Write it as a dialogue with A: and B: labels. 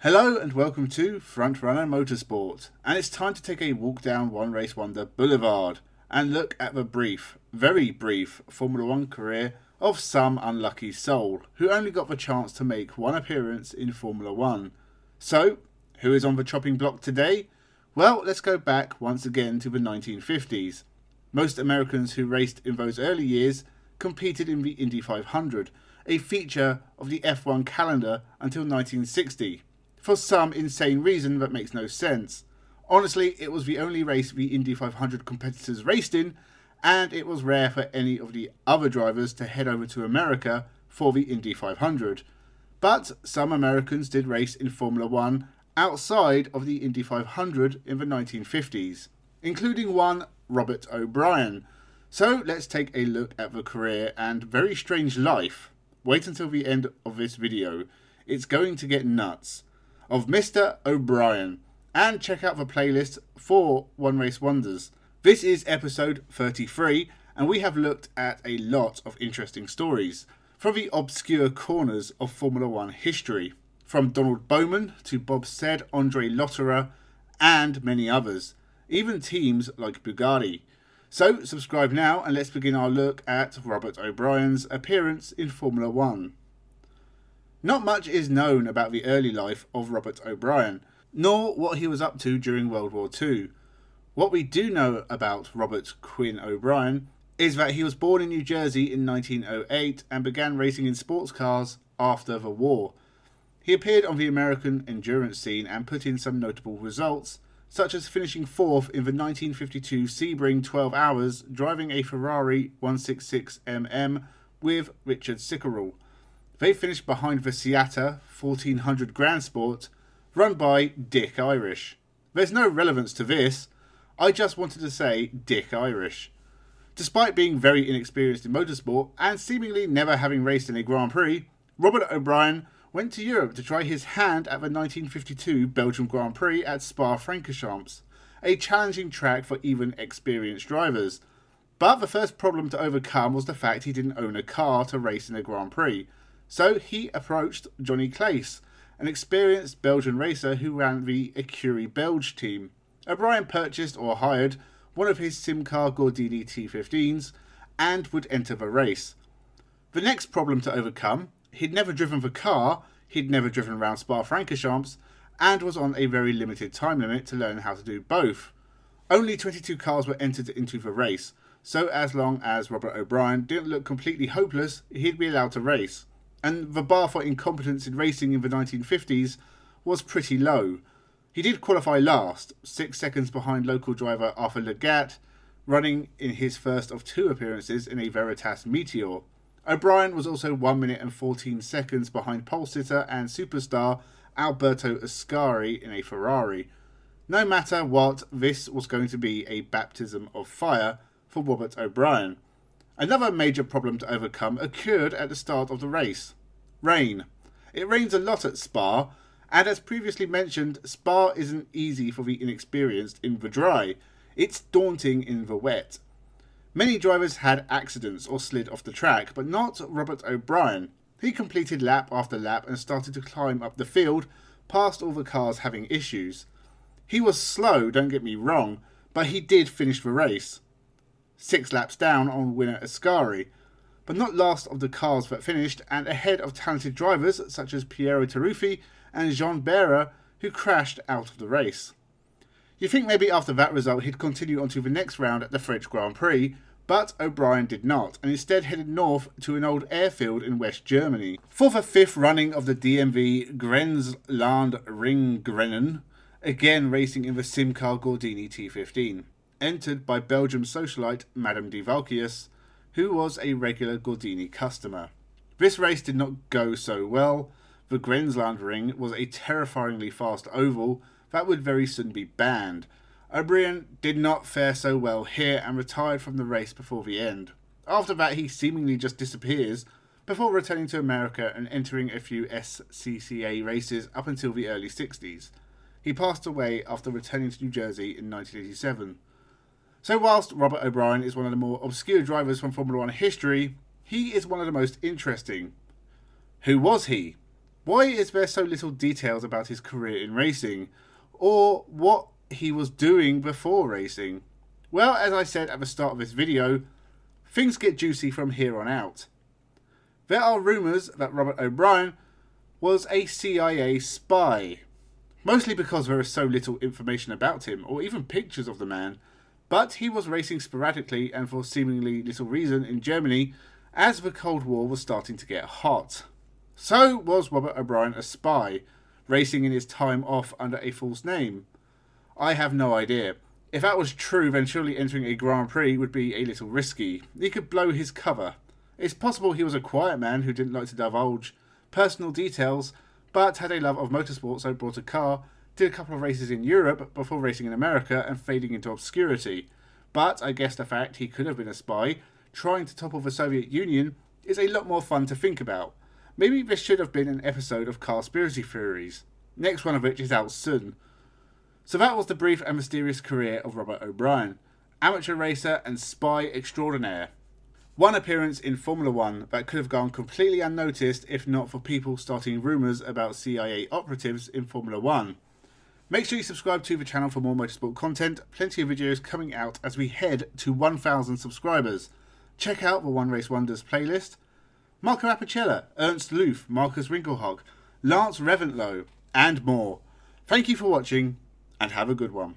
A: Hello and welcome to Frontrunner Motorsport, and it's time to take a walk down One Race Wonder Boulevard and look at the brief, very brief Formula One career of some unlucky soul who only got the chance to make one appearance in Formula One. So, who is on the chopping block today? Well, let's go back once again to the 1950s. Most Americans who raced in those early years competed in the Indy 500, a feature of the F1 calendar until 1960. For some insane reason that makes no sense. Honestly, it was the only race the Indy 500 competitors raced in, and it was rare for any of the other drivers to head over to America for the Indy 500. But some Americans did race in Formula One outside of the Indy 500 in the 1950s, including one Robert O'Brien. So let's take a look at the career and very strange life. Wait until the end of this video. It's going to get nuts. Of Mr. O'Brien, and check out the playlist for One Race Wonders. This is episode 33, and we have looked at a lot of interesting stories from the obscure corners of Formula One history, from Donald Bowman to Bob Said, Andre Lotterer, and many others, even teams like Bugatti. So subscribe now and let's begin our look at Robert O'Brien's appearance in Formula One. Not much is known about the early life of Robert O'Brien, nor what he was up to during World War II. What we do know about Robert Quinn O'Brien is that he was born in New Jersey in 1908 and began racing in sports cars after the war. He appeared on the American endurance scene and put in some notable results, such as finishing fourth in the 1952 Sebring 12 Hours driving a Ferrari 166mm with Richard Sickerell. They finished behind the Seata 1400 Grand Sport, run by Dick Irish. There's no relevance to this, I just wanted to say Dick Irish. Despite being very inexperienced in motorsport and seemingly never having raced in a Grand Prix, Robert O'Brien went to Europe to try his hand at the 1952 Belgium Grand Prix at Spa-Francorchamps, a challenging track for even experienced drivers. But the first problem to overcome was the fact he didn't own a car to race in a Grand Prix. So he approached Johnny Claes, an experienced Belgian racer who ran the Écurie Belge team. O'Brien purchased or hired one of his Simcar Gordini T15s and would enter the race. The next problem to overcome, he'd never driven the car, he'd never driven around Spa-Francorchamps, and was on a very limited time limit to learn how to do both. Only 22 cars were entered into the race, so as long as Robert O'Brien didn't look completely hopeless, he'd be allowed to race. And the bar for incompetence in racing in the 1950s was pretty low. He did qualify last, 6 seconds behind local driver Arthur Legat, running in his first of two appearances in a Veritas Meteor. O'Brien was also 1 minute and 14 seconds behind pole sitter and superstar Alberto Ascari in a Ferrari. No matter what, this was going to be a baptism of fire for Robert O'Brien. Another major problem to overcome occurred at the start of the race. Rain. It rains a lot at Spa, and as previously mentioned, Spa isn't easy for the inexperienced in the dry. It's daunting in the wet. Many drivers had accidents or slid off the track, but not Robert O'Brien. He completed lap after lap and started to climb up the field, past all the cars having issues. He was slow, don't get me wrong, but he did finish the race. 6 laps down on winner Ascari, but not last of the cars that finished and ahead of talented drivers such as Piero Taruffi and Jean Behra, who crashed out of the race. You think maybe after that result he'd continue on to the next round at the French Grand Prix, but O'Brien did not and instead headed north to an old airfield in West Germany for the 5th running of the DMV Grenzland Ringrennen, again racing in the Simcar Gordini T15. Entered by Belgium socialite Madame de Valkius, who was a regular Gordini customer. This race did not go so well. The Grenzland Ring was a terrifyingly fast oval that would very soon be banned. O'Brien did not fare so well here and retired from the race before the end. After that he seemingly just disappears, before returning to America and entering a few SCCA races up until the early 60s. He passed away after returning to New Jersey in 1987. So whilst Robert O'Brien is one of the more obscure drivers from Formula One history, he is one of the most interesting. Who was he? Why is there so little details about his career in racing, or what he was doing before racing? Well, as I said at the start of this video, things get juicy from here on out. There are rumours that Robert O'Brien was a CIA spy, mostly because there is so little information about him, or even pictures of the man, but he was racing sporadically and for seemingly little reason in Germany as the Cold War was starting to get hot. So was Robert O'Brien a spy, racing in his time off under a false name? I have no idea. If that was true, then surely entering a Grand Prix would be a little risky. He could blow his cover. It's possible he was a quiet man who didn't like to divulge personal details, but had a love of motorsport, so bought a car, did a couple of races in Europe before racing in America and fading into obscurity. But I guess the fact he could have been a spy, trying to topple the Soviet Union, is a lot more fun to think about. Maybe this should have been an episode of Carspiracy Theories, next one of which is out soon. So that was the brief and mysterious career of Robert O'Brien, amateur racer and spy extraordinaire. One appearance in Formula 1 that could have gone completely unnoticed if not for people starting rumours about CIA operatives in Formula 1. Make sure you subscribe to the channel for more motorsport content, plenty of videos coming out as we head to 1,000 subscribers. Check out the One Race Wonders playlist. Marco Apicella, Ernst Loof, Marcus Winkelhock, Lance Reventlow, and more. Thank you for watching, and have a good one.